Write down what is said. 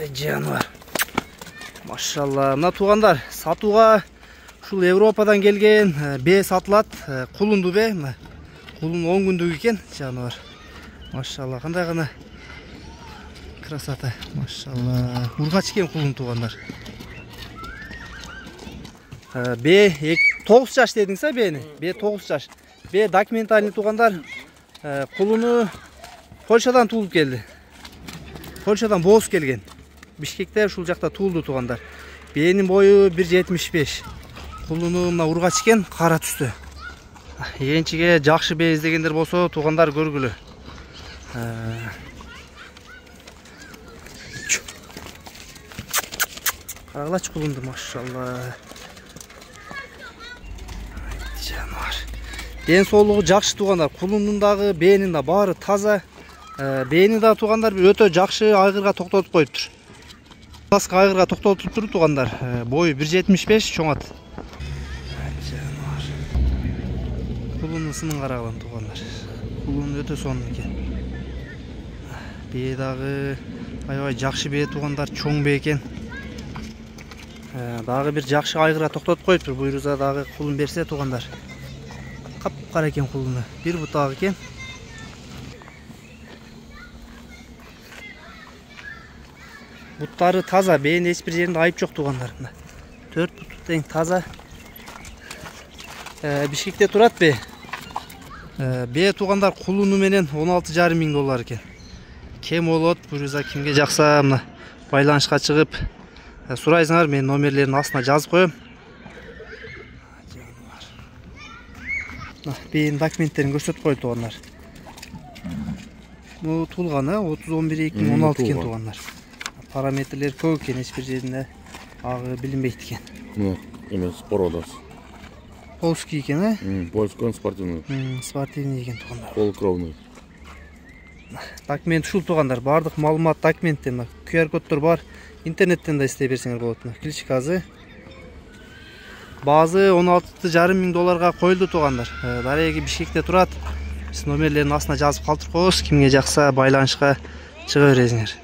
Жануар. Машалла. Мына тугандар, сатууга ушул Европадан келген бе сатылат. Кулунду бе. Кулун 10 күндүк экен жануар. Машалла. Кандай гана красота. Машалла. Ургач экен кулун тугандар. Бе 9 жаш дедиңиз а бени? Бе 9 жаш. Бе документальный тугандар. Кулуну Польшадан туулуп келди. Польшадан боз келген. Бишкекте ушул жакта туулду тугандар. Бенин бою 1.75. Кулуну мына ургач экен, кара түстө. Эгенчиге жакшы бе издегендер болсо тугандар көргүлө. Караглач кулунду, машалла. Жануар. Ден соолугу жакшы тугандар. Кулунун дагы, бенин да баары таза. Бени да тугандар өтө жакшы айгырга токтотуп коюптур. Таска айгырга токтотуп туруп тугандар. Бою 1.75 чоңат. Жануар. Кулунун сынын караган тугандар. Кулун өтө сонун экен. Бе дагы аябай жакшы бе тугандар, чоң бе экен. Дагы бир жакшы айгырга токтотуп коюптур. Буйруза дагы кулун берсе тугандар. Кап-кара экен кулуну. Бир бутак экен. Буттары таза, бейин эч бир жеринде айып жок тугандар. 4 бут тең таза. Бишкекте турат бе. Бе тугандар кулуну менен 16,5 миң доллар экен. Кем болот, буйруза кимге жакса мына байланышка чыгып сурайсыңар, мен номерлерин астына жазып коем. Бейин документтерин көрсөтүп коет тугандар. Бу туулганы 30-11-2016 экен тугандар. Параметрлер көп экен, эч бир жеринде агы билинбейт экен. Ну, эмес породас. Полский экен, а? Польский спортивный. Спортивный экен тугандар. Полукровный. Документ ушул тугандар, бардык маалымат документте, QR коддор бар. Интернеттен да издей берсеңер болот. Кличкасы. Базы 16,5 миң долларга коюлду тугандар. Дареги Бишкекте турат. Биз номерлерин астына жазып калтырып коебуз. Кимге жакса байланышка чыга бересиңер.